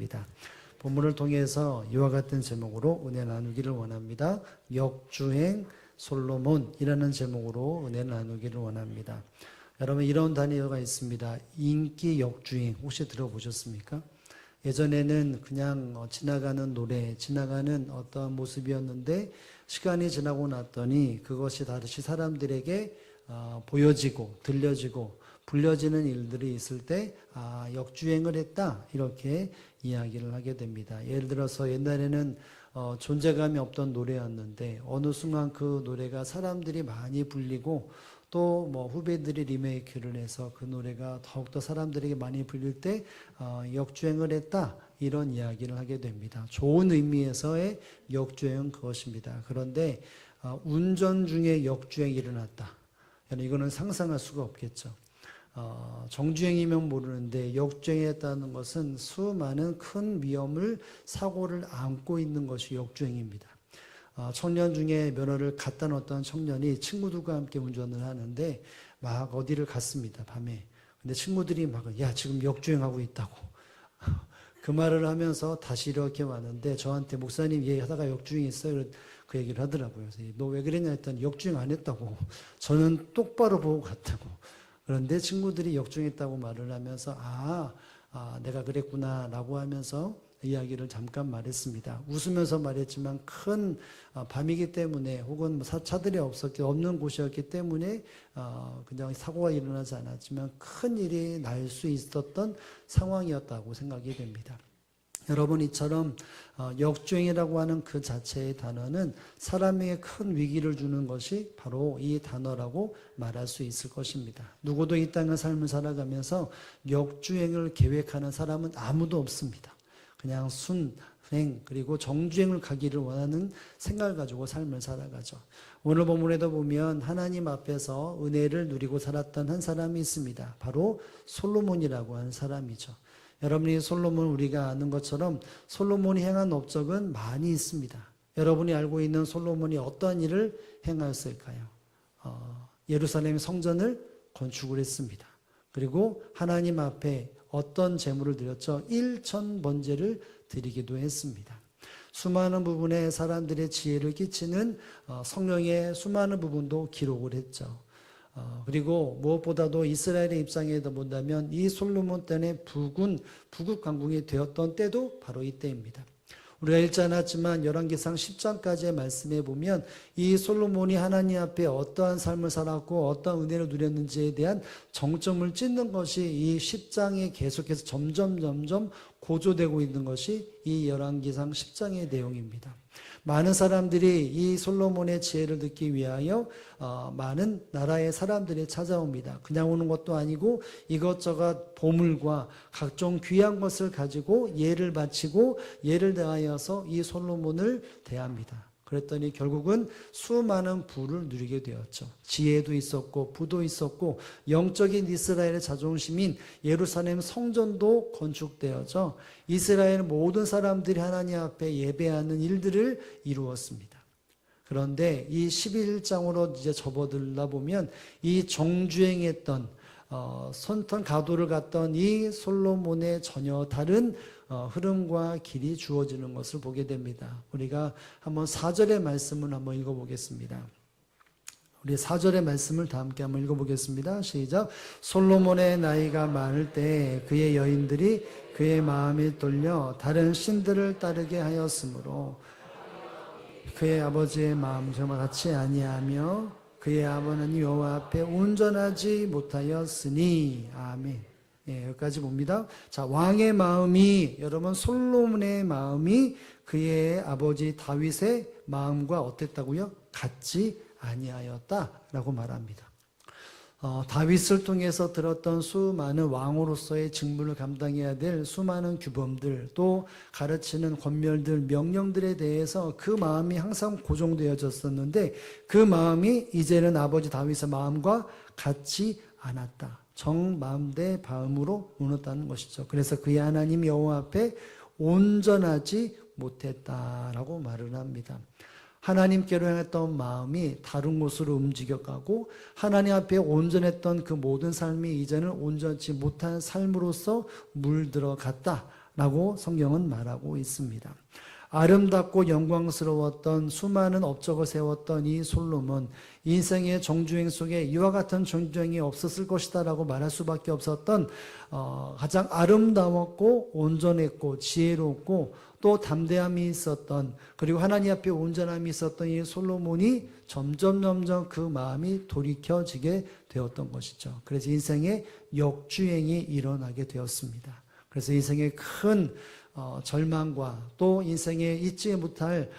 합니다. 본문을 통해서 이와 같은 제목으로 은혜 나누기를 원합니다. 역주행 솔로몬이라는 제목으로 은혜 나누기를 원합니다. 여러분, 이런 단어가 있습니다. 인기 역주행 혹시 들어보셨습니까? 예전에는 그냥 지나가는 노래, 지나가는 어떤 모습이었는데 시간이 지나고 났더니 그것이 다시 사람들에게 보여지고 들려지고 불려지는 일들이 있을 때 역주행을 했다, 이렇게 이야기를 하게 됩니다. 예를 들어서 옛날에는 존재감이 없던 노래였는데 어느 순간 그 노래가 사람들이 많이 불리고 또 뭐 후배들이 리메이크를 해서 그 노래가 더욱더 사람들에게 많이 불릴 때 역주행을 했다, 이런 이야기를 하게 됩니다. 좋은 의미에서의 역주행은 그것입니다. 그런데 운전 중에 역주행이 일어났다, 이거는 상상할 수가 없겠죠. 정주행이면 모르는데 역주행했다는 것은 수많은 큰 위험을, 사고를 안고 있는 것이 역주행입니다. 청년 중에 면허를 갖다 놓았던 청년이 친구들과 함께 운전을 하는데 막 어디를 갔습니다, 밤에. 근데 친구들이 막, 야, 지금 역주행하고 있다고. 그 말을 하면서 다시 이렇게 왔는데 저한테, 목사님, 얘 하다가 역주행했어요. 그 얘기를 하더라고요. 그래서 너 왜 그랬냐 했더니 역주행 안 했다고. 저는 똑바로 보고 갔다고. 그런데 친구들이 역주행했다고 말을 하면서 내가 그랬구나 라고 하면서 이야기를 잠깐 말했습니다. 웃으면서 말했지만 큰 밤이기 때문에 혹은 차들이 없는 곳이었기 때문에 그냥 사고가 일어나지 않았지만 큰 일이 날 수 있었던 상황이었다고 생각이 됩니다. 여러분, 이처럼 역주행이라고 하는 그 자체의 단어는 사람에게 큰 위기를 주는 것이 바로 이 단어라고 말할 수 있을 것입니다. 누구도 이 땅의 삶을 살아가면서 역주행을 계획하는 사람은 아무도 없습니다. 그냥 순행, 그리고 정주행을 가기를 원하는 생각을 가지고 삶을 살아가죠. 오늘 본문에도 보면 하나님 앞에서 은혜를 누리고 살았던 한 사람이 있습니다. 바로 솔로몬이라고 하는 사람이죠. 여러분이 솔로몬, 우리가 아는 것처럼 솔로몬이 행한 업적은 많이 있습니다. 여러분이 알고 있는 솔로몬이 어떤 일을 행하였을까요? 예루살렘 성전을 건축을 했습니다. 그리고 하나님 앞에 어떤 제물을 드렸죠? 1,000번제를 드리기도 했습니다. 수많은 부분에 사람들의 지혜를 끼치는 성령의 수많은 부분도 기록을 했죠. 그리고 무엇보다도 이스라엘의 입장에서 본다면 이 솔로몬 때의 북극 강국이 되었던 때도 바로 이때입니다. 우리가 읽지 않았지만 열왕기상 10장까지의 말씀에 보면 이 솔로몬이 하나님 앞에 어떠한 삶을 살았고 어떠한 은혜를 누렸는지에 대한 정점을 찍는 것이 이 10장에 계속해서 점점 고조되고 있는 것이 이 열왕기상 10장의 내용입니다. 많은 사람들이 이 솔로몬의 지혜를 듣기 위하여 많은 나라의 사람들이 찾아옵니다. 그냥 오는 것도 아니고 이것저것 보물과 각종 귀한 것을 가지고 예를 바치고 예를 대하여서 이 솔로몬을 대합니다. 그랬더니 결국은 수많은 부를 누리게 되었죠. 지혜도 있었고 부도 있었고 영적인 이스라엘의 자존심인 예루살렘 성전도 건축되어져 이스라엘 모든 사람들이 하나님 앞에 예배하는 일들을 이루었습니다. 그런데 이 11장으로 이제 접어들다 보면 이 정주행했던 손턴 가도를 갔던 이 솔로몬의 전혀 다른 흐름과 길이 주어지는 것을 보게 됩니다. 우리가 한번 4절의 말씀을 한번 읽어보겠습니다. 우리 4절의 말씀을 다 함께 한번 읽어보겠습니다. 시작. 솔로몬의 나이가 많을 때 그의 여인들이 그의 마음이 떨려 다른 신들을 따르게 하였으므로 그의 아버지의 마음과 같이 아니하며 그의 아버는 여호와 앞에 온전하지 못하였으니. 아멘. 여기까지 봅니다. 자, 왕의 마음이, 여러분, 솔로몬의 마음이 그의 아버지 다윗의 마음과 어땠다고요? 같지 아니하였다라고 말합니다. 다윗을 통해서 들었던 수많은 왕으로서의 직무를 감당해야 될 수많은 규범들, 또 가르치는 권멸들, 명령들에 대해서 그 마음이 항상 고정되어졌었는데 그 마음이 이제는 아버지 다윗의 마음과 같지 않았다. 정마음대 마음으로 무너졌다는 것이죠. 그래서 그의 하나님 여호와 앞에 온전하지 못했다라고 말을 합니다. 하나님께로 향했던 마음이 다른 곳으로 움직여가고 하나님 앞에 온전했던 그 모든 삶이 이제는 온전치 못한 삶으로서 물들어갔다 라고 성경은 말하고 있습니다. 아름답고 영광스러웠던 수많은 업적을 세웠던 이 솔로몬, 인생의 정주행 속에 이와 같은 정주행이 없었을 것이다 라고 말할 수밖에 없었던 가장 아름다웠고 온전했고 지혜롭고 또 담대함이 있었던, 그리고 하나님 앞에 온전함이 있었던 이 솔로몬이 점점 그 마음이 돌이켜지게 되었던 것이죠. 그래서 인생의 역주행이 일어나게 되었습니다. 그래서 인생의 큰 절망과 또 인생에 잊지 못할,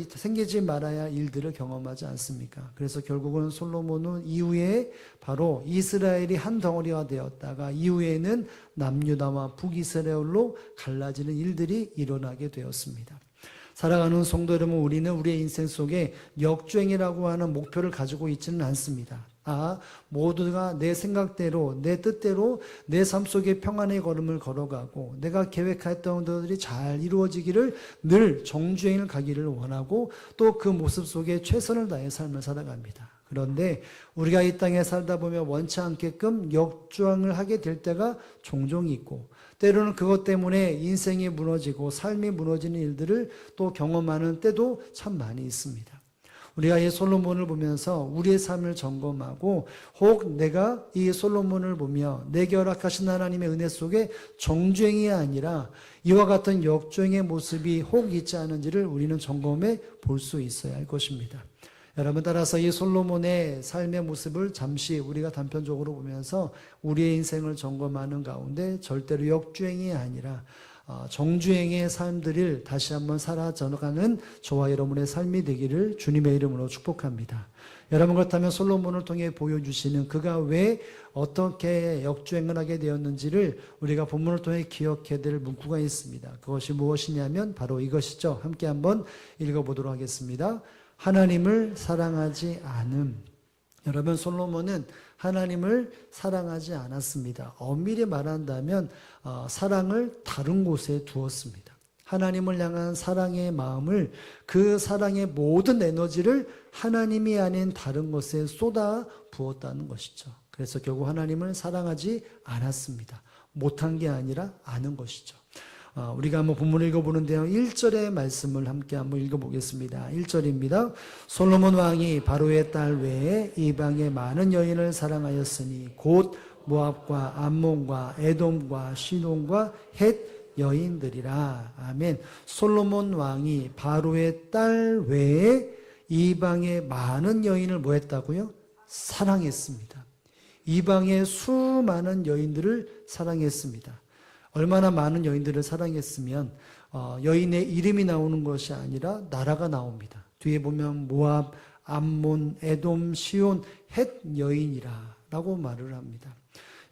생기지 말아야 할 일들을 경험하지 않습니까? 그래서 결국은 솔로몬은 이후에 바로 이스라엘이 한 덩어리가 되었다가 이후에는 남유다와 북이스라엘로 갈라지는 일들이 일어나게 되었습니다. 살아가는 성도 여러분, 우리는 우리의 인생 속에 역주행이라고 하는 목표를 가지고 있지는 않습니다. 모두가 내 생각대로, 내 뜻대로 내 삶 속에 평안의 걸음을 걸어가고 내가 계획했던 것들이 잘 이루어지기를, 늘 정주행을 가기를 원하고 또 그 모습 속에 최선을 다해 삶을 살아갑니다. 그런데 우리가 이 땅에 살다 보면 원치 않게끔 역주행을 하게 될 때가 종종 있고, 때로는 그것 때문에 인생이 무너지고 삶이 무너지는 일들을 또 경험하는 때도 참 많이 있습니다. 우리가 이 솔로몬을 보면서 우리의 삶을 점검하고, 혹 내가 이 솔로몬을 보며 내게 허락하신 하나님의 은혜 속에 정주행이 아니라 이와 같은 역주행의 모습이 혹 있지 않은지를 우리는 점검해 볼 수 있어야 할 것입니다. 여러분, 따라서 이 솔로몬의 삶의 모습을 잠시 우리가 단편적으로 보면서 우리의 인생을 점검하는 가운데 절대로 역주행이 아니라 정주행의 삶들을 다시 한번 살아가는 저와 여러분의 삶이 되기를 주님의 이름으로 축복합니다. 여러분, 그렇다면 솔로몬을 통해 보여주시는 그가 왜 어떻게 역주행을 하게 되었는지를 우리가 본문을 통해 기억해야 될 문구가 있습니다. 그것이 무엇이냐면 바로 이것이죠. 함께 한번 읽어보도록 하겠습니다. 하나님을 사랑하지 않음. 여러분, 솔로몬은 하나님을 사랑하지 않았습니다. 엄밀히 말한다면 사랑을 다른 곳에 두었습니다. 하나님을 향한 사랑의 마음을, 그 사랑의 모든 에너지를 하나님이 아닌 다른 것에 쏟아 부었다는 것이죠. 그래서 결국 하나님을 사랑하지 않았습니다. 못한 게 아니라 아는 것이죠. 우리가 한번 본문을 읽어보는데요, 1절의 말씀을 함께 한번 읽어보겠습니다. 1절입니다. 솔로몬 왕이 바로의 딸 외에 이방의 많은 여인을 사랑하였으니 곧 모압과 암몬과 에돔과 시돈과 헷 여인들이라. 아멘. 솔로몬 왕이 바로의 딸 외에 이방의 많은 여인을 뭐 했다고요? 사랑했습니다. 이방의 수많은 여인들을 사랑했습니다. 얼마나 많은 여인들을 사랑했으면 여인의 이름이 나오는 것이 아니라 나라가 나옵니다. 뒤에 보면 모압, 암몬, 에돔, 시온, 헷 여인이라 라고 말을 합니다.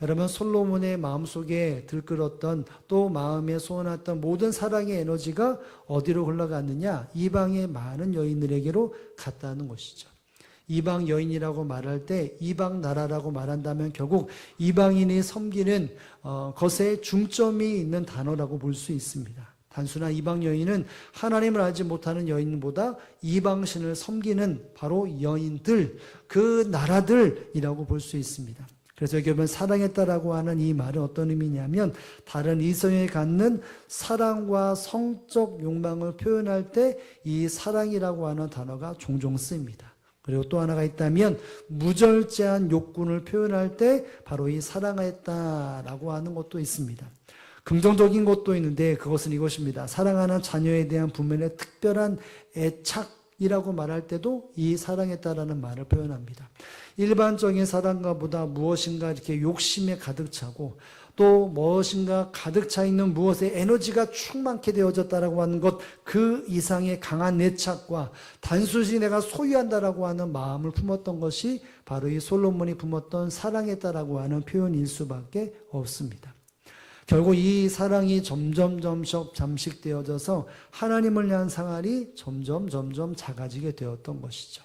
여러분, 솔로몬의 마음속에 들끓었던, 또 마음에 쏟아놨던 모든 사랑의 에너지가 어디로 흘러갔느냐? 이방의 많은 여인들에게로 갔다는 것이죠. 이방 여인이라고 말할 때 이방 나라라고 말한다면 결국 이방인이 섬기는 것에 중점이 있는 단어라고 볼 수 있습니다. 단순한 이방 여인은 하나님을 알지 못하는 여인보다 이방신을 섬기는 바로 여인들, 그 나라들이라고 볼 수 있습니다. 그래서 여기 보면 사랑했다라고 하는 이 말은 어떤 의미냐면, 다른 이성에 갖는 사랑과 성적 욕망을 표현할 때 이 사랑이라고 하는 단어가 종종 쓰입니다. 그리고 또 하나가 있다면, 무절제한 욕구를 표현할 때 바로 이 사랑했다라고 하는 것도 있습니다. 긍정적인 것도 있는데 그것은 이것입니다. 사랑하는 자녀에 대한 부모의 특별한 애착이라고 말할 때도 이 사랑했다라는 말을 표현합니다. 일반적인 사랑과 보다 무엇인가 이렇게 욕심에 가득 차고, 또 무엇인가 가득 차 있는 무엇에 에너지가 충만케 되어졌다라고 하는 것, 그 이상의 강한 애착과 단순히 내가 소유한다라고 하는 마음을 품었던 것이 바로 이 솔로몬이 품었던 사랑했다라고 하는 표현일 수밖에 없습니다. 결국 이 사랑이 점점 잠식되어져서 하나님을 향한 사랑이 점점 작아지게 되었던 것이죠.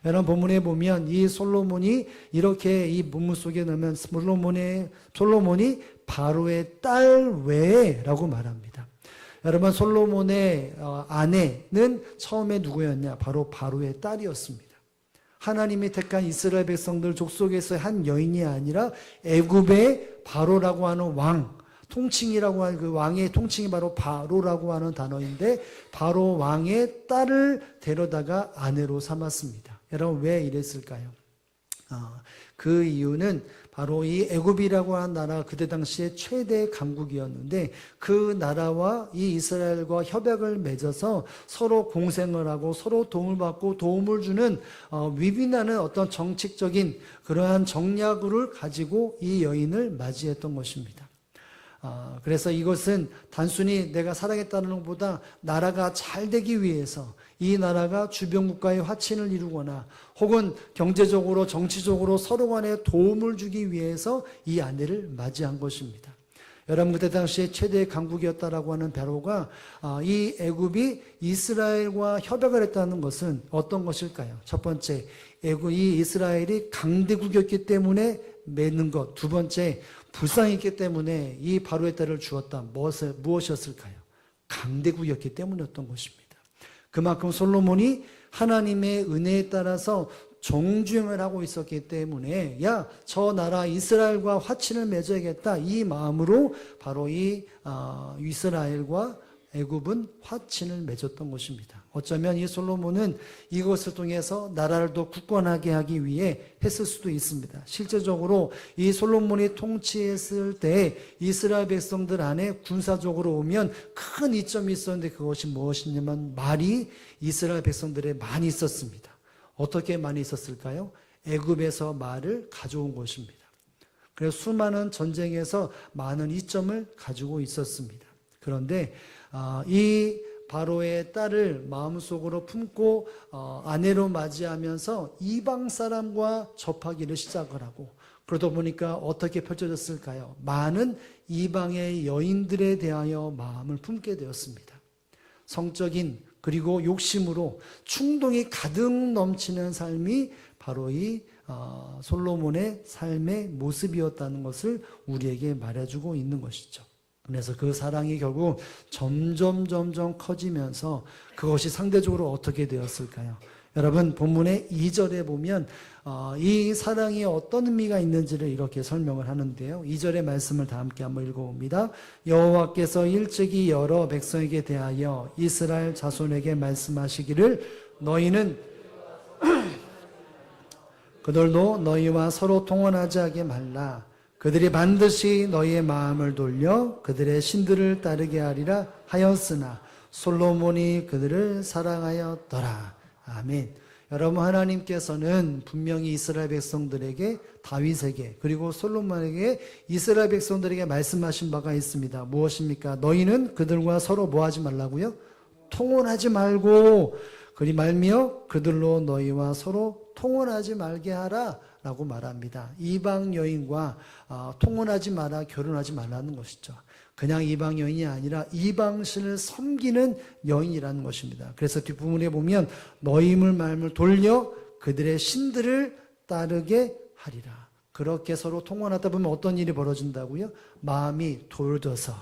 여러분, 본문에 보면 이 솔로몬이 이렇게, 이 본문 속에 넣으면 솔로몬이 바로의 딸 외라고 말합니다. 여러분, 솔로몬의 아내는 처음에 누구였냐? 바로 바로의 딸이었습니다. 하나님이 택한 이스라엘 백성들 족속에서의 한 여인이 아니라 애굽의 바로라고 하는 왕, 통칭이라고 하는 그 왕의 통칭이 바로 바로라고 하는 단어인데 바로 왕의 딸을 데려다가 아내로 삼았습니다. 여러분 왜 이랬을까요? 그 이유는 바로 이 애굽이라고 하는 나라가 그때 당시에 최대 강국이었는데 그 나라와 이 이스라엘과 협약을 맺어서 서로 공생을 하고 서로 도움을 받고 도움을 주는 위비나는 어떤 정책적인 그러한 정략을 가지고 이 여인을 맞이했던 것입니다. 그래서 이것은 단순히 내가 사랑했다는 것보다 나라가 잘 되기 위해서 이 나라가 주변 국가의 화친을 이루거나 혹은 경제적으로 정치적으로 서로 간에 도움을 주기 위해서 이 아내를 맞이한 것입니다. 여러분 그때 당시에 최대의 강국이었다라고 하는 바로가 이 애굽이 이스라엘과 협약을 했다는 것은 어떤 것일까요? 첫 번째, 이 이스라엘이 강대국이었기 때문에 맺는 것. 두 번째, 불쌍했기 때문에 이 바로의 딸을 주었다. 무엇이었을까요? 강대국이었기 때문이었던 것입니다. 그만큼 솔로몬이 하나님의 은혜에 따라서 정주행을 하고 있었기 때문에 저 나라 이스라엘과 화친을 맺어야겠다 이 마음으로 바로 이 이스라엘과 애굽은 화친을 맺었던 것입니다. 어쩌면 이 솔로몬은 이것을 통해서 나라를 더 굳건하게 하기 위해 했을 수도 있습니다. 실제적으로 이 솔로몬이 통치했을 때 이스라엘 백성들 안에 군사적으로 오면 큰 이점이 있었는데 그것이 무엇이냐면 말이 이스라엘 백성들에 많이 있었습니다. 어떻게 많이 있었을까요? 애굽에서 말을 가져온 것입니다. 그래서 수많은 전쟁에서 많은 이점을 가지고 있었습니다. 그런데 이 바로의 딸을 마음속으로 품고 아내로 맞이하면서 이방 사람과 접하기를 시작을 하고 그러다 보니까 어떻게 펼쳐졌을까요? 많은 이방의 여인들에 대하여 마음을 품게 되었습니다. 성적인 그리고 욕심으로 충동이 가득 넘치는 삶이 바로 이 솔로몬의 삶의 모습이었다는 것을 우리에게 말해주고 있는 것이죠. 그래서 그 사랑이 결국 점점 커지면서 그것이 상대적으로 어떻게 되었을까요? 여러분 본문의 2절에 보면 이 사랑이 어떤 의미가 있는지를 이렇게 설명을 하는데요. 2절의 말씀을 다 함께 한번 읽어봅니다. 여호와께서 일찍이 여러 백성에게 대하여 이스라엘 자손에게 말씀하시기를 너희는 그들도 너희와 서로 통혼하지 하게 말라. 그들이 반드시 너희의 마음을 돌려 그들의 신들을 따르게 하리라 하였으나 솔로몬이 그들을 사랑하였더라. 아멘. 여러분 하나님께서는 분명히 이스라엘 백성들에게 다윗에게 그리고 솔로몬에게 이스라엘 백성들에게 말씀하신 바가 있습니다. 무엇입니까? 너희는 그들과 서로 뭐하지 말라고요? 통혼하지 말고 그리 말미어 그들로 너희와 서로 통혼하지 말게 하라 라고 말합니다. 이방 여인과 통혼하지 마라, 결혼하지 말라는 것이죠. 그냥 이방 여인이 아니라 이방신을 섬기는 여인이라는 것입니다. 그래서 뒷부분에 보면 너희의 마음을 돌려 그들의 신들을 따르게 하리라. 그렇게 서로 통혼하다 보면 어떤 일이 벌어진다고요? 마음이 돌져서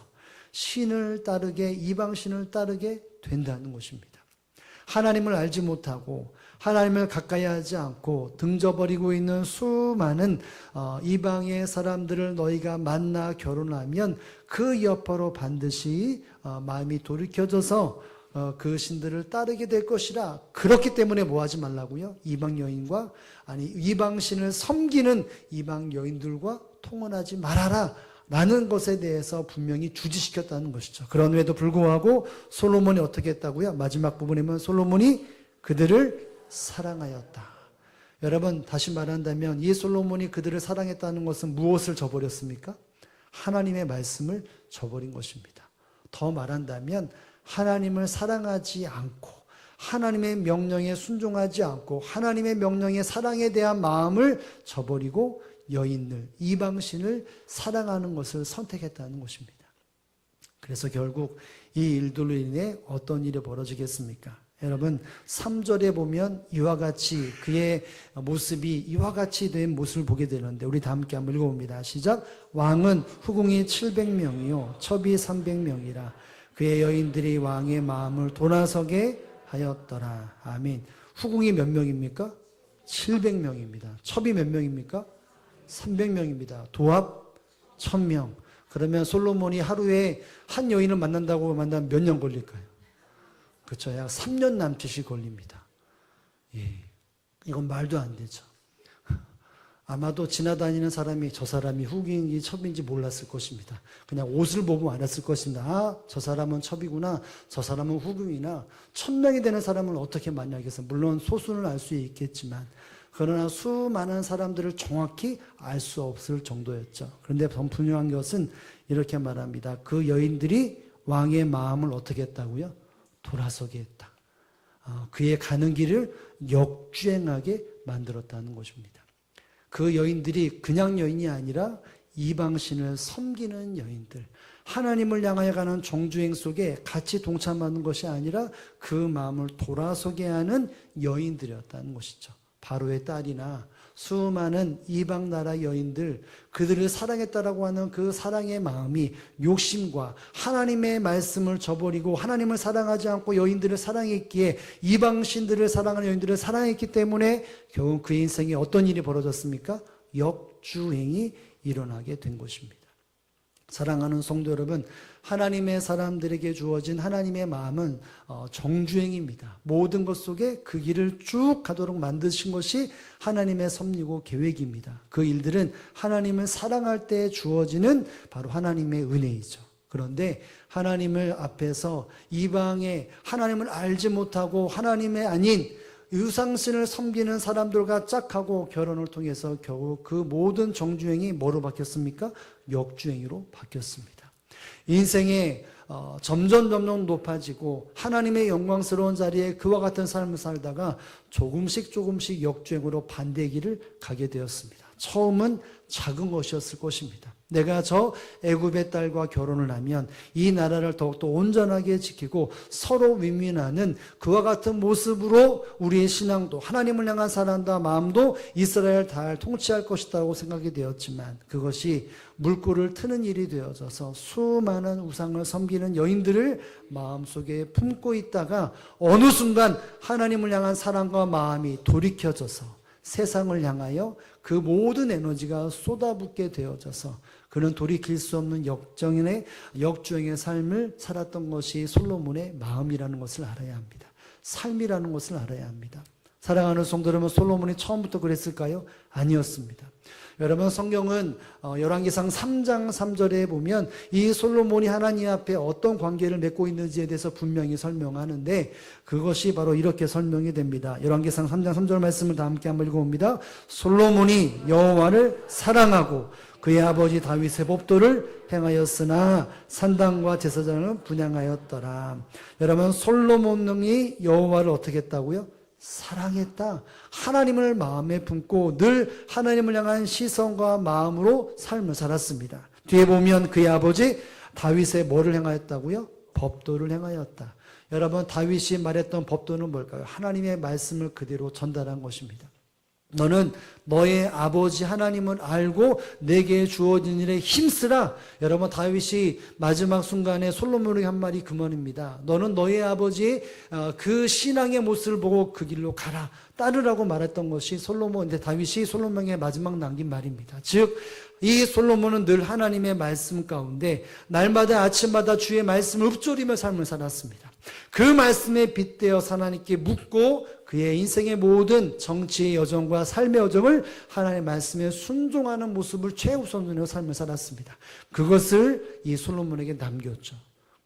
신을 따르게 이방신을 따르게 된다는 것입니다. 하나님을 알지 못하고 하나님을 가까이 하지 않고 등져버리고 있는 수많은 이방의 사람들을 너희가 만나 결혼하면 그 여파로 반드시 마음이 돌이켜져서 그 신들을 따르게 될 것이라. 그렇기 때문에 뭐 하지 말라고요? 이방 여인과 이방 신을 섬기는 이방 여인들과 통혼하지 말아라 라는 것에 대해서 분명히 주지시켰다는 것이죠. 그럼에도 불구하고 솔로몬이 어떻게 했다고요? 마지막 부분에 보면 솔로몬이 그들을 사랑하였다. 여러분 다시 말한다면 이 솔로몬이 그들을 사랑했다는 것은 무엇을 저버렸습니까? 하나님의 말씀을 저버린 것입니다. 더 말한다면 하나님을 사랑하지 않고 하나님의 명령에 순종하지 않고 하나님의 명령의 사랑에 대한 마음을 저버리고 여인들, 이방신을 사랑하는 것을 선택했다는 것입니다. 그래서 결국 이 일들로 인해 어떤 일이 벌어지겠습니까? 여러분 3절에 보면 이와 같이 그의 모습이 이와 같이 된 모습을 보게 되는데 우리 다 함께 한번 읽어봅니다. 시작. 왕은 후궁이 700명이요 첩이 300명이라 그의 여인들이 왕의 마음을 돌아서게 하였더라. 아멘. 후궁이 몇 명입니까? 700명입니다. 첩이 몇 명입니까? 300명입니다. 도합 1000명. 그러면 솔로몬이 하루에 한 여인을 만난다고 만나면 몇 년 걸릴까요? 그렇죠. 약 3년 남짓이 걸립니다. 예. 이건 말도 안 되죠. 아마도 지나다니는 사람이 저 사람이 훅인지 첩인지 몰랐을 것입니다. 그냥 옷을 보고 알았을 것입니다. 아, 저 사람은 첩이구나. 저 사람은 훅이나 1000명이 되는 사람을 어떻게 만나겠어요? 물론 소수는 알 수 있겠지만 그러나 수많은 사람들을 정확히 알 수 없을 정도였죠. 그런데 더 분명한 것은 이렇게 말합니다. 그 여인들이 왕의 마음을 어떻게 했다고요? 돌아서게 했다. 그의 가는 길을 역주행하게 만들었다는 것입니다. 그 여인들이 그냥 여인이 아니라 이방신을 섬기는 여인들, 하나님을 향하여 가는 정주행 속에 같이 동참하는 것이 아니라 그 마음을 돌아서게 하는 여인들이었다는 것이죠. 바로의 딸이나 수많은 이방 나라 여인들, 그들을 사랑했다라고 하는 그 사랑의 마음이 욕심과 하나님의 말씀을 저버리고 하나님을 사랑하지 않고 여인들을 사랑했기에, 이방신들을 사랑하는 여인들을 사랑했기 때문에 결국 그의 인생에 어떤 일이 벌어졌습니까? 역주행이 일어나게 된 것입니다. 사랑하는 성도 여러분, 하나님의 사람들에게 주어진 하나님의 마음은 정주행입니다. 모든 것 속에 그 길을 쭉 가도록 만드신 것이 하나님의 섭리고 계획입니다. 그 일들은 하나님을 사랑할 때 주어지는 바로 하나님의 은혜이죠. 그런데 하나님을 앞에서 이방의 하나님을 알지 못하고 하나님의 아닌 유상신을 섬기는 사람들과 짝하고 결혼을 통해서 겨우 그 모든 정주행이 뭐로 바뀌었습니까? 역주행으로 바뀌었습니다. 인생에 점점 높아지고 하나님의 영광스러운 자리에 그와 같은 삶을 살다가 조금씩 역주행으로 반대의 길을 가게 되었습니다. 처음은 작은 것이었을 것입니다. 내가 저 애굽의 딸과 결혼을 하면 이 나라를 더욱더 온전하게 지키고 서로 윈윈하는 그와 같은 모습으로 우리의 신앙도 하나님을 향한 사랑과 마음도 이스라엘 다 통치할 것이라고 생각이 되었지만 그것이 물꼬를 트는 일이 되어져서 수많은 우상을 섬기는 여인들을 마음속에 품고 있다가 어느 순간 하나님을 향한 사랑과 마음이 돌이켜져서 세상을 향하여 그 모든 에너지가 쏟아붓게 되어져서 그는 돌이킬 수 없는 역주행의 삶을 살았던 것이 솔로몬의 마음이라는 것을 알아야 합니다. 삶이라는 것을 알아야 합니다. 사랑하는 성도 여러분, 솔로몬이 처음부터 그랬을까요? 아니었습니다. 여러분, 성경은 열왕기상 3장 3절에 보면 이 솔로몬이 하나님 앞에 어떤 관계를 맺고 있는지에 대해서 분명히 설명하는데 그것이 바로 이렇게 설명이 됩니다. 열왕기상 3장 3절 말씀을 다 함께 한번 읽어봅니다. 솔로몬이 여호와를 사랑하고 그의 아버지 다윗의 법도를 행하였으나 산당과 제사장을 분향하였더라. 여러분, 솔로몬이 여호와를 어떻게 했다고요? 사랑했다. 하나님을 마음에 품고 늘 하나님을 향한 시선과 마음으로 삶을 살았습니다. 뒤에 보면 그의 아버지 다윗의 뭐를 행하였다고요? 법도를 행하였다. 여러분, 다윗이 말했던 법도는 뭘까요? 하나님의 말씀을 그대로 전달한 것입니다. 너는 너의 아버지 하나님을 알고 내게 주어진 일에 힘쓰라. 여러분, 다윗이 마지막 순간에 솔로몬에게 한 말이 그 말입니다. 너는 너의 아버지 그 신앙의 모습을 보고 그 길로 가라, 따르라고 말했던 것이 다윗이 솔로몬에게 마지막 남긴 말입니다. 즉, 이 솔로몬은 늘 하나님의 말씀 가운데 날마다 아침마다 주의 말씀을 읊조리며 삶을 살았습니다. 그 말씀에 빗대어 하나님께 묻고 그의 인생의 모든 정치의 여정과 삶의 여정을 하나님의 말씀에 순종하는 모습을 최우선으로 삶을 살았습니다. 그것을 이 솔로몬에게 남겼죠.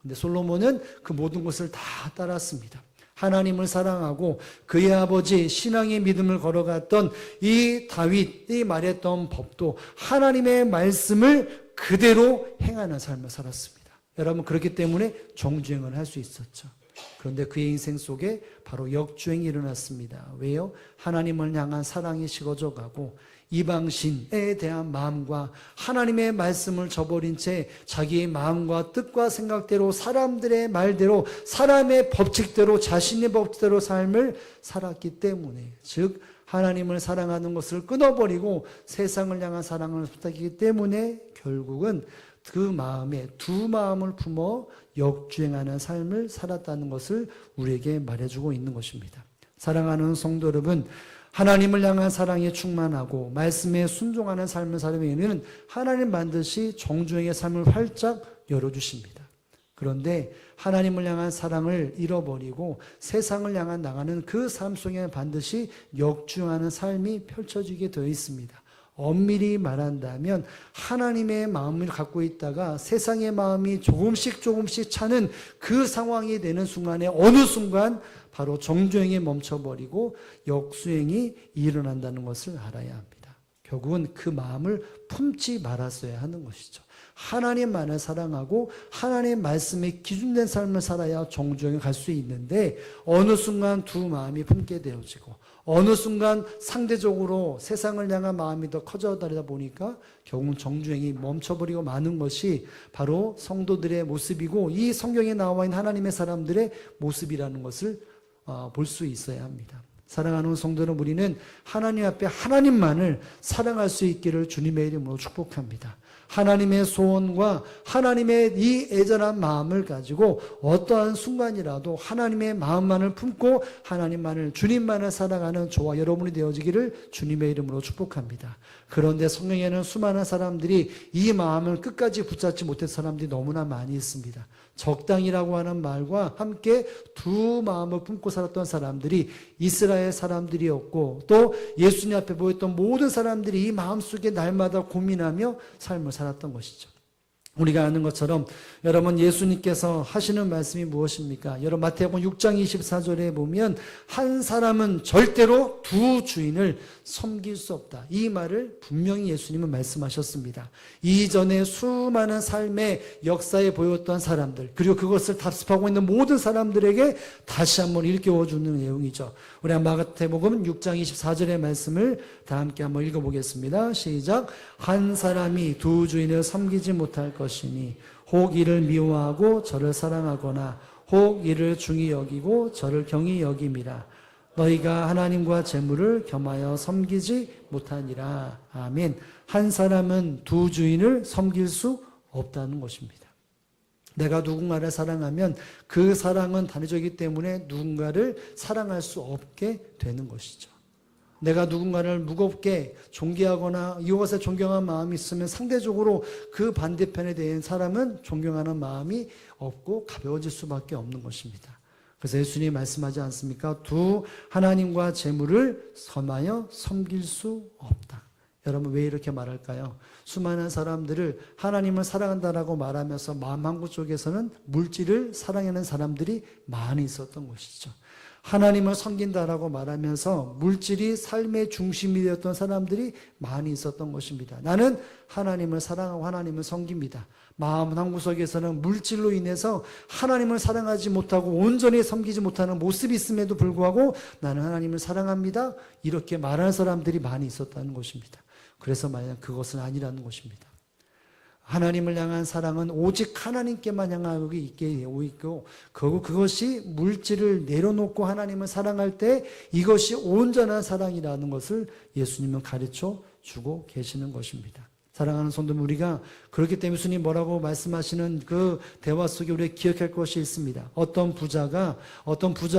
근데 솔로몬은 그 모든 것을 다 따랐습니다. 하나님을 사랑하고 그의 아버지 신앙의 믿음을 걸어갔던 이 다윗이 말했던 법도 하나님의 말씀을 그대로 행하는 삶을 살았습니다. 여러분, 그렇기 때문에 정주행을 할 수 있었죠. 그런데 그의 인생 속에 바로 역주행이 일어났습니다. 왜요? 하나님을 향한 사랑이 식어져 가고 이방신에 대한 마음과 하나님의 말씀을 저버린 채 자기의 마음과 뜻과 생각대로 사람들의 말대로 사람의 법칙대로 자신의 법칙대로 삶을 살았기 때문에, 즉 하나님을 사랑하는 것을 끊어버리고 세상을 향한 사랑을 부탁했기 때문에 결국은 그 마음에 두 마음을 품어 역주행하는 삶을 살았다는 것을 우리에게 말해주고 있는 것입니다. 사랑하는 성도 여러분, 하나님을 향한 사랑에 충만하고 말씀에 순종하는 삶을 살면은 하나님 반드시 정주행의 삶을 활짝 열어주십니다. 그런데 하나님을 향한 사랑을 잃어버리고 세상을 향한 나가는 그 삶 속에 반드시 역주행하는 삶이 펼쳐지게 되어 있습니다. 엄밀히 말한다면 하나님의 마음을 갖고 있다가 세상의 마음이 조금씩 차는 그 상황이 되는 순간에 어느 순간 바로 정주행이 멈춰버리고 역수행이 일어난다는 것을 알아야 합니다. 결국은 그 마음을 품지 말았어야 하는 것이죠. 하나님만을 사랑하고 하나님의 말씀에 기준된 삶을 살아야 정주행에 갈 수 있는데 어느 순간 두 마음이 품게 되어지고 어느 순간 상대적으로 세상을 향한 마음이 더 커져가다 보니까 결국은 정주행이 멈춰버리고 마는 것이 바로 성도들의 모습이고 이 성경에 나와 있는 하나님의 사람들의 모습이라는 것을 볼 수 있어야 합니다. 사랑하는 성도는 우리는 하나님 앞에 하나님만을 사랑할 수 있기를 주님의 이름으로 축복합니다. 하나님의 소원과 하나님의 이 애절한 마음을 가지고 어떠한 순간이라도 하나님의 마음만을 품고 하나님만을 주님만을 사랑하는 저와 여러분이 되어지기를 주님의 이름으로 축복합니다. 그런데 성경에는 수많은 사람들이 이 마음을 끝까지 붙잡지 못한 사람들이 너무나 많이 있습니다. 적당이라고 하는 말과 함께 두 마음을 품고 살았던 사람들이 이스라엘 사람들이었고 또 예수님 앞에 보였던 모든 사람들이 이 마음속에 날마다 고민하며 삶을 살았던 것이죠. 우리가 아는 것처럼 여러분 예수님께서 하시는 말씀이 무엇입니까? 여러분 마태복음 6장 24절에 보면 한 사람은 절대로 두 주인을 섬길 수 없다. 이 말을 분명히 예수님은 말씀하셨습니다. 이전에 수많은 삶의 역사에 보였던 사람들 그리고 그것을 답습하고 있는 모든 사람들에게 다시 한번 일깨워주는 내용이죠. 우리 마태복음 6장 24절의 말씀을 다 함께 한번 읽어보겠습니다. 시작. 한 사람이 두 주인을 섬기지 못할 것이니 혹 이를 미워하고 저를 사랑하거나 혹 이를 중히 여기고 저를 경히 여김이라. 너희가 하나님과 재물을 겸하여 섬기지 못하니라. 아멘. 한 사람은 두 주인을 섬길 수 없다는 것입니다. 내가 누군가를 사랑하면 그 사랑은 단회적이기 때문에 누군가를 사랑할 수 없게 되는 것이죠. 내가 누군가를 무겁게 존경하거나 이것에 존경하는 마음이 있으면 상대적으로 그 반대편에 대한 사람은 존경하는 마음이 없고 가벼워질 수밖에 없는 것입니다. 그래서 예수님이 말씀하지 않습니까? 두 하나님과 재물을 섬하여 섬길 수 없다. 여러분 왜 이렇게 말할까요? 수많은 사람들을 하나님을 사랑한다라고 말하면서 마음 한구 쪽에서는 물질을 사랑하는 사람들이 많이 있었던 것이죠. 하나님을 섬긴다라고 말하면서 물질이 삶의 중심이 되었던 사람들이 많이 있었던 것입니다. 나는 하나님을 사랑하고 하나님을 섬깁니다. 마음 한구석에서는 물질로 인해서 하나님을 사랑하지 못하고 온전히 섬기지 못하는 모습이 있음에도 불구하고 나는 하나님을 사랑합니다. 이렇게 말하는 사람들이 많이 있었다는 것입니다. 그래서 만약 그것은 아니라는 것입니다. 하나님을 향한 사랑은 오직 하나님께만 향하고 있게 되어 있고 그것이 물질을 내려놓고 하나님을 사랑할 때 이것이 온전한 사랑이라는 것을 예수님은 가르쳐 주고 계시는 것입니다. 사랑하는 성도들 우리가 그렇기 때문에 예수님 뭐라고 말씀하시는 그 대화 속에 우리가 기억할 것이 있습니다. 어떤 부자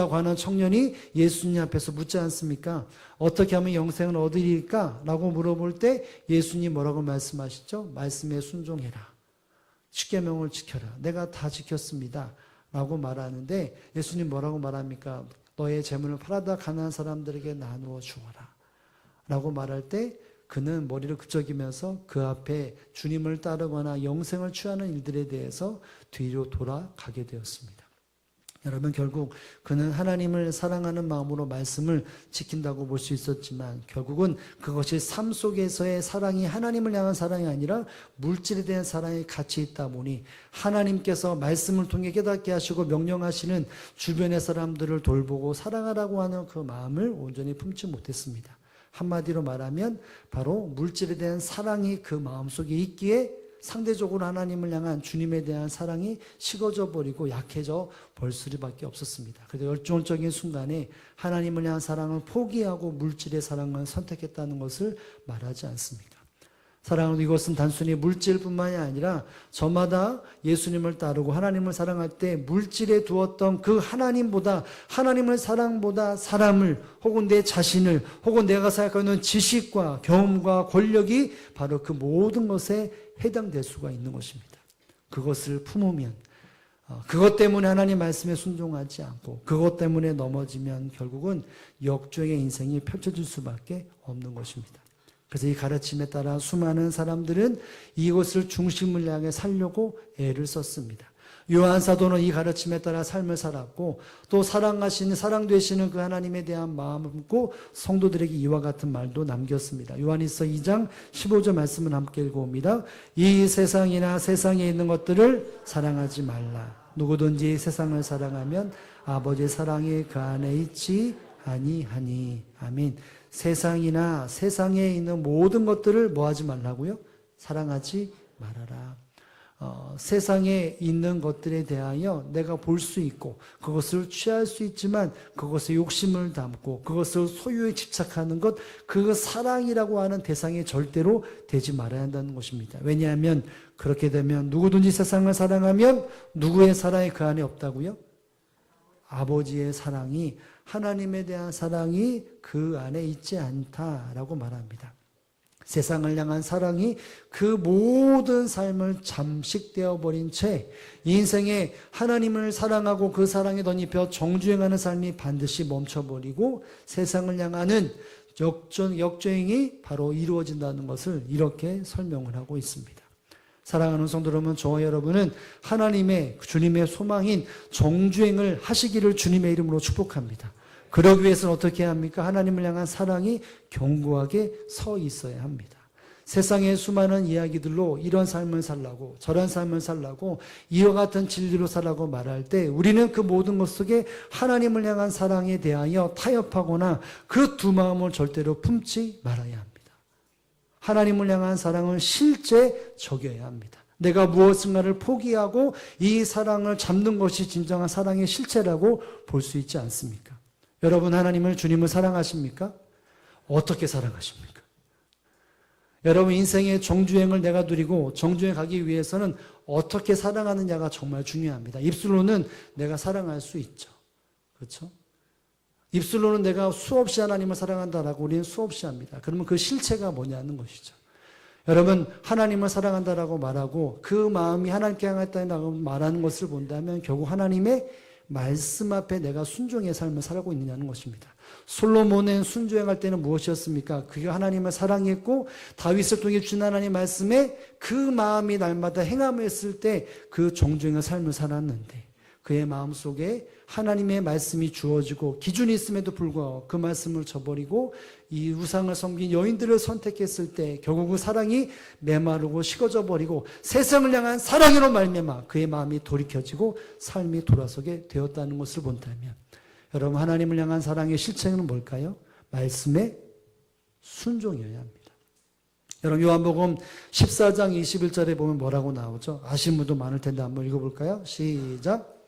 관한 청년이 예수님 앞에서 묻지 않습니까? 어떻게 하면 영생을 얻으리까? 라고 물어볼 때 예수님 뭐라고 말씀하시죠? 말씀에 순종해라. 십계명을 지켜라. 내가 다 지켰습니다. 라고 말하는데 예수님 뭐라고 말합니까? 너의 재물을 팔아다 가난한 사람들에게 나누어 주어라. 라고 말할 때 그는 머리를 그적이면서 그 앞에 주님을 따르거나 영생을 취하는 일들에 대해서 뒤로 돌아가게 되었습니다. 여러분 결국 그는 하나님을 사랑하는 마음으로 말씀을 지킨다고 볼 수 있었지만 결국은 그것이 삶 속에서의 사랑이 하나님을 향한 사랑이 아니라 물질에 대한 사랑이 같이 있다 보니 하나님께서 말씀을 통해 깨닫게 하시고 명령하시는 주변의 사람들을 돌보고 사랑하라고 하는 그 마음을 온전히 품지 못했습니다. 한마디로 말하면 바로 물질에 대한 사랑이 그 마음속에 있기에 상대적으로 하나님을 향한 주님에 대한 사랑이 식어져 버리고 약해져 볼 수밖에 없었습니다. 그래서 열정적인 순간에 하나님을 향한 사랑을 포기하고 물질의 사랑을 선택했다는 것을 말하지 않습니까? 사랑하는 이것은 단순히 물질뿐만이 아니라 저마다 예수님을 따르고 하나님을 사랑할 때 물질에 두었던 그 하나님보다, 하나님을 사랑보다 사람을 혹은 내 자신을 혹은 내가 생각하는 지식과 경험과 권력이 바로 그 모든 것에 해당될 수가 있는 것입니다. 그것을 품으면, 그것 때문에 하나님 말씀에 순종하지 않고 그것 때문에 넘어지면 결국은 역주행의 인생이 펼쳐질 수밖에 없는 것입니다. 그래서 이 가르침에 따라 수많은 사람들은 이것을 중심을 향해 살려고 애를 썼습니다. 요한 사도는 이 가르침에 따라 삶을 살았고 또 사랑하시는, 사랑되시는 그 하나님에 대한 마음을 품고 성도들에게 이와 같은 말도 남겼습니다. 요한일서 2장 15절 말씀을 함께 읽어봅니다. 이 세상이나 세상에 있는 것들을 사랑하지 말라. 누구든지 세상을 사랑하면 아버지의 사랑이 그 안에 있지 아니하니. 아멘. 세상이나 세상에 있는 모든 것들을 뭐 하지 말라고요? 사랑하지 말아라. 세상에 있는 것들에 대하여 내가 볼 수 있고 그것을 취할 수 있지만 그것에 욕심을 담고 그것을 소유에 집착하는 것, 그 사랑이라고 하는 대상이 절대로 되지 말아야 한다는 것입니다. 왜냐하면 그렇게 되면 누구든지 세상을 사랑하면 누구의 사랑이 그 안에 없다고요? 아버지의 사랑이, 하나님에 대한 사랑이 그 안에 있지 않다라고 말합니다. 세상을 향한 사랑이 그 모든 삶을 잠식되어 버린 채 인생에 하나님을 사랑하고 그 사랑에 덧입혀 정주행하는 삶이 반드시 멈춰버리고 세상을 향하는 역주행이 바로 이루어진다는 것을 이렇게 설명을 하고 있습니다. 사랑하는 성도 여러분, 저와 여러분은 하나님의, 주님의 소망인 정주행을 하시기를 주님의 이름으로 축복합니다. 그러기 위해서는 어떻게 해야 합니까? 하나님을 향한 사랑이 견고하게 서 있어야 합니다. 세상의 수많은 이야기들로 이런 삶을 살라고 저런 삶을 살라고 이와 같은 진리로 살라고 말할 때 우리는 그 모든 것 속에 하나님을 향한 사랑에 대하여 타협하거나 그 두 마음을 절대로 품지 말아야 합니다. 하나님을 향한 사랑을 실제 적여야 합니다. 내가 무엇인가를 포기하고 이 사랑을 잡는 것이 진정한 사랑의 실체라고 볼 수 있지 않습니까? 여러분, 하나님을, 주님을 사랑하십니까? 어떻게 사랑하십니까? 여러분, 인생의 정주행을 내가 누리고 정주행 가기 위해서는 어떻게 사랑하느냐가 정말 중요합니다. 입술로는 내가 사랑할 수 있죠. 그렇죠? 입술로는 내가 수없이 하나님을 사랑한다라고 우리는 수없이 합니다. 그러면 그 실체가 뭐냐는 것이죠. 여러분, 하나님을 사랑한다라고 말하고 그 마음이 하나님께 향했다고 말하는 것을 본다면 결국 하나님의 말씀 앞에 내가 순종의 삶을 살고 있느냐는 것입니다. 솔로몬은 순종할 때는 무엇이었습니까? 그가 하나님을 사랑했고 다윗을 통해 주신 하나님 말씀에 그 마음이 날마다 행함했을 때 그 정중의 삶을 살았는데 그의 마음속에 하나님의 말씀이 주어지고 기준이 있음에도 불구하고 그 말씀을 저버리고 이 우상을 섬긴 여인들을 선택했을 때 결국 그 사랑이 메마르고 식어져 버리고 세상을 향한 사랑으로 말미암아 그의 마음이 돌이켜지고 삶이 돌아서게 되었다는 것을 본다면 여러분, 하나님을 향한 사랑의 실체는 뭘까요? 말씀에 순종이어야 합니다. 여러분, 요한복음 14장 21절에 보면 뭐라고 나오죠? 아시는 분도 많을 텐데 한번 읽어볼까요? 시작.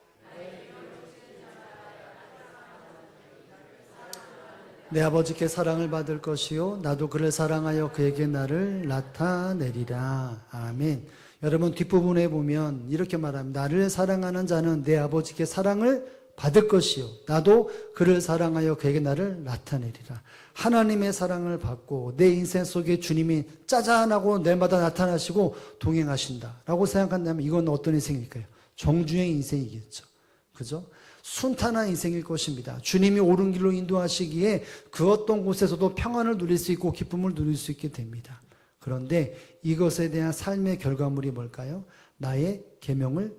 내 아버지께 사랑을 받을 것이요 나도 그를 사랑하여 그에게 나를 나타내리라. 아멘. 여러분, 뒷부분에 보면 이렇게 말합니다. 나를 사랑하는 자는 내 아버지께 사랑을 받을 것이요 나도 그를 사랑하여 그에게 나를 나타내리라. 하나님의 사랑을 받고 내 인생 속에 주님이 짜잔하고 내마다 나타나시고 동행하신다라고 생각한다면 이건 어떤 인생일까요? 정주행 인생이겠죠. 그죠? 순탄한 인생일 것입니다. 주님이 옳은 길로 인도하시기에 그 어떤 곳에서도 평안을 누릴 수 있고 기쁨을 누릴 수 있게 됩니다. 그런데 이것에 대한 삶의 결과물이 뭘까요? 나의 계명을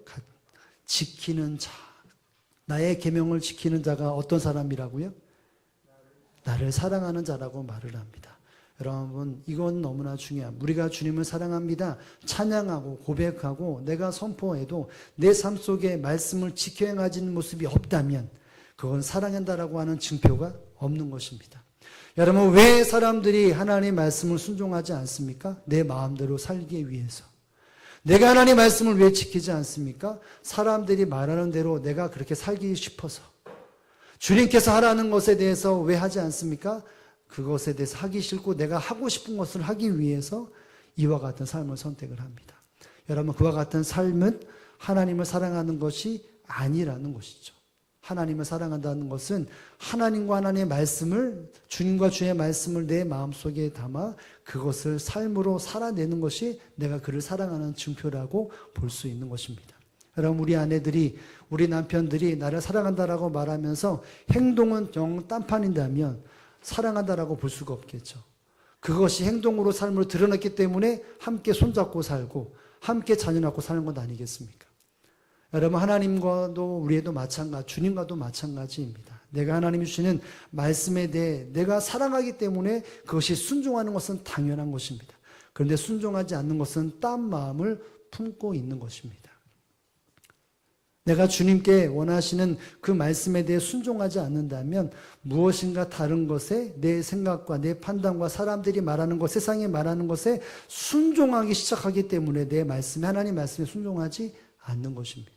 지키는 자. 나의 계명을 지키는 자가 어떤 사람이라고요? 나를 사랑하는 자라고 말을 합니다. 여러분, 이건 너무나 중요합니다. 우리가 주님을 사랑합니다. 찬양하고 고백하고 내가 선포해도 내 삶 속에 말씀을 지켜 행하지는 모습이 없다면 그건 사랑한다라고 하는 증표가 없는 것입니다. 여러분, 왜 사람들이 하나님의 말씀을 순종하지 않습니까? 내 마음대로 살기 위해서. 내가 하나님의 말씀을 왜 지키지 않습니까? 사람들이 말하는 대로 내가 그렇게 살기 싶어서. 주님께서 하라는 것에 대해서 왜 하지 않습니까? 그것에 대해서 하기 싫고 내가 하고 싶은 것을 하기 위해서 이와 같은 삶을 선택을 합니다. 여러분, 그와 같은 삶은 하나님을 사랑하는 것이 아니라는 것이죠. 하나님을 사랑한다는 것은 하나님과 하나님의 말씀을, 주님과 주의 말씀을 내 마음속에 담아 그것을 삶으로 살아내는 것이 내가 그를 사랑하는 증표라고 볼 수 있는 것입니다. 여러분, 우리 아내들이, 우리 남편들이 나를 사랑한다라고 말하면서 행동은 영 딴판인다면 사랑한다라고 볼 수가 없겠죠. 그것이 행동으로 삶으로 드러났기 때문에 함께 손잡고 살고 함께 자녀 낳고 사는 것 아니겠습니까? 여러분, 하나님과도 우리에도 마찬가지, 주님과도 마찬가지입니다. 내가 하나님이 주시는 말씀에 대해 내가 사랑하기 때문에 그것이 순종하는 것은 당연한 것입니다. 그런데 순종하지 않는 것은 딴 마음을 품고 있는 것입니다. 내가 주님께 원하시는 그 말씀에 대해 순종하지 않는다면 무엇인가 다른 것에 내 생각과 내 판단과 사람들이 말하는 것, 세상이 말하는 것에 순종하기 시작하기 때문에 내 말씀에, 하나님 말씀에 순종하지 않는 것입니다.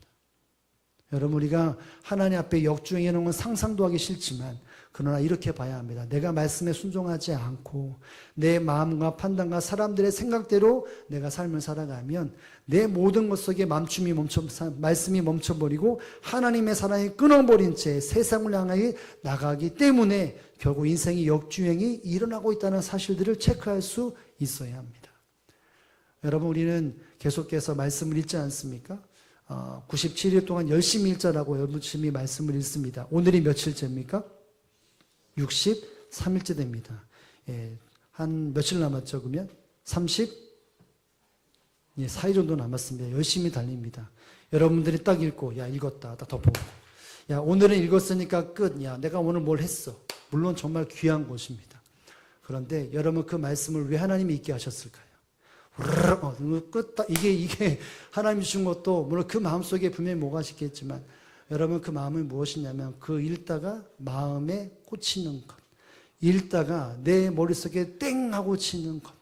여러분, 우리가 하나님 앞에 역주행해 놓은 건 상상도 하기 싫지만 그러나 이렇게 봐야 합니다. 내가 말씀에 순종하지 않고 내 마음과 판단과 사람들의 생각대로 내가 삶을 살아가면 내 모든 것 속에 말씀이 멈춰버리고 하나님의 사랑이 끊어버린 채 세상을 향하여 나가기 때문에 결국 인생의 역주행이 일어나고 있다는 사실들을 체크할 수 있어야 합니다. 여러분, 우리는 계속해서 말씀을 읽지 않습니까? 97일 동안 열심히 읽자라고 열심히 말씀을 읽습니다. 오늘이 며칠째입니까? 63일째 됩니다. 예, 한 며칠 남았죠, 그러면? 4일 정도 남았습니다. 열심히 달립니다. 여러분들이 딱 읽고, 야, 읽었다. 딱 덮어보고. 야, 오늘은 읽었으니까 끝. 야, 내가 오늘 뭘 했어. 물론 정말 귀한 것입니다. 그런데 여러분, 그 말씀을 왜 하나님이 읽게 하셨을까요? 이게 하나님이 주신 것도 물론 그 마음속에 분명히 뭐가 있겠지만 여러분, 그 마음이 무엇이냐면 그 읽다가 마음에 꽂히는 것, 읽다가 내 머릿속에 땡 하고 치는 것,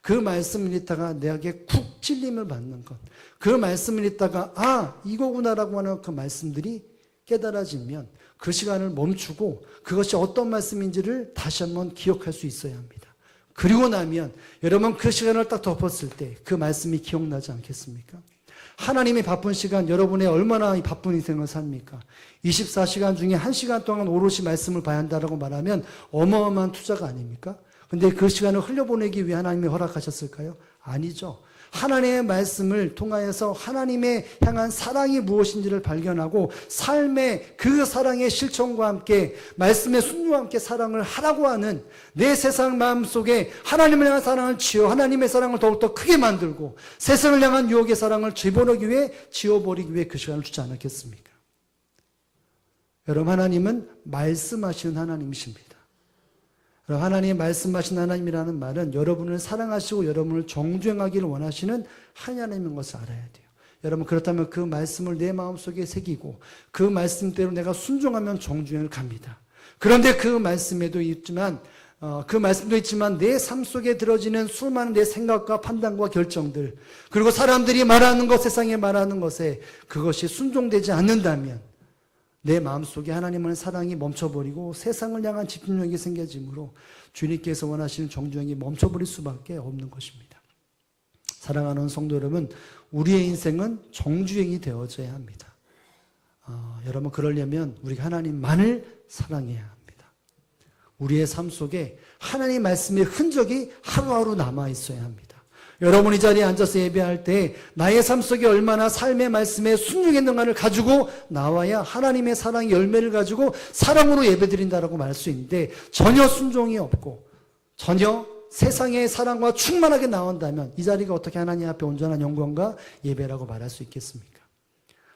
그 말씀을 읽다가 내게 쿡 찔림을 받는 것, 그 말씀을 읽다가 아, 이거구나라고 하는 그 말씀들이 깨달아지면 그 시간을 멈추고 그것이 어떤 말씀인지를 다시 한번 기억할 수 있어야 합니다. 그리고 나면 여러분, 그 시간을 딱 덮었을 때 그 말씀이 기억나지 않겠습니까? 하나님이 바쁜 시간, 여러분의 얼마나 바쁜 인생을 삽니까? 24시간 중에 1시간 동안 오롯이 말씀을 봐야 한다고 말하면 어마어마한 투자가 아닙니까? 근데 그 시간을 흘려보내기 위해 하나님이 허락하셨을까요? 아니죠. 하나님의 말씀을 통하여서 하나님의 향한 사랑이 무엇인지를 발견하고 삶의 그 사랑의 실천과 함께 말씀의 순종과 함께 사랑을 하라고 하는 내 세상 마음속에 하나님을 향한 사랑을 지어 하나님의 사랑을 더욱더 크게 만들고 세상을 향한 유혹의 사랑을 집어넣기 위해 지워버리기 위해 그 시간을 주지 않았겠습니까? 여러분, 하나님은 말씀하시는 하나님이십니다. 하나님의 말씀하신 하나님이라는 말은 여러분을 사랑하시고 여러분을 정죄하기를 원하시는 하나님인 것을 알아야 돼요. 여러분, 그렇다면 그 말씀을 내 마음속에 새기고 그 말씀대로 내가 순종하면 정죄를 갑니다. 그런데 그 말씀도 있지만 내 삶 속에 들어지는 수많은 내 생각과 판단과 결정들, 그리고 사람들이 말하는 것, 세상에 말하는 것에 그것이 순종되지 않는다면 내 마음속에 하나님의 사랑이 멈춰버리고 세상을 향한 집중력이 생겨지므로 주님께서 원하시는 정주행이 멈춰버릴 수밖에 없는 것입니다. 사랑하는 성도 여러분, 우리의 인생은 정주행이 되어져야 합니다. 여러분, 그러려면 우리가 하나님만을 사랑해야 합니다. 우리의 삶 속에 하나님 말씀의 흔적이 하루하루 남아있어야 합니다. 여러분, 이 자리에 앉아서 예배할 때 나의 삶 속에 얼마나 삶의 말씀에 순종했는가를 가지고 나와야 하나님의 사랑의 열매를 가지고 사랑으로 예배드린다라고 말할 수 있는데 전혀 순종이 없고 전혀 세상의 사랑과 충만하게 나온다면 이 자리가 어떻게 하나님 앞에 온전한 영광과 예배라고 말할 수 있겠습니까?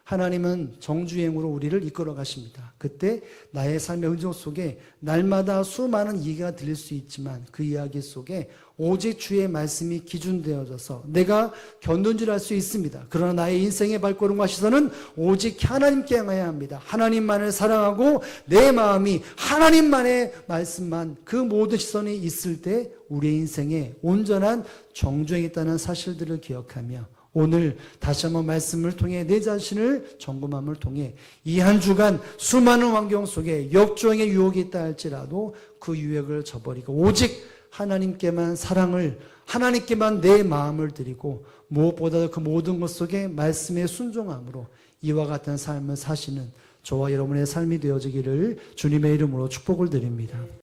하나님은 정주행으로 우리를 이끌어 가십니다. 그때 나의 삶의 흔적 속에 날마다 수많은 이야기가 들릴 수 있지만 그 이야기 속에 오직 주의 말씀이 기준되어져서 내가 견눈질할 수 있습니다. 그러나 나의 인생의 발걸음과 시선은 오직 하나님께 향해야 합니다. 하나님만을 사랑하고 내 마음이 하나님만의 말씀만 그 모든 시선이 있을 때 우리의 인생에 온전한 정주행이 있다는 사실들을 기억하며 오늘 다시 한번 말씀을 통해 내 자신을 점검함을 통해 이 한 주간 수많은 환경 속에 역주행의 유혹이 있다 할지라도 그 유혹을 저버리고 오직 하나님께만 사랑을, 하나님께만 내 마음을 드리고 무엇보다도 그 모든 것 속에 말씀에 순종함으로 이와 같은 삶을 사시는 저와 여러분의 삶이 되어지기를 주님의 이름으로 축복을 드립니다.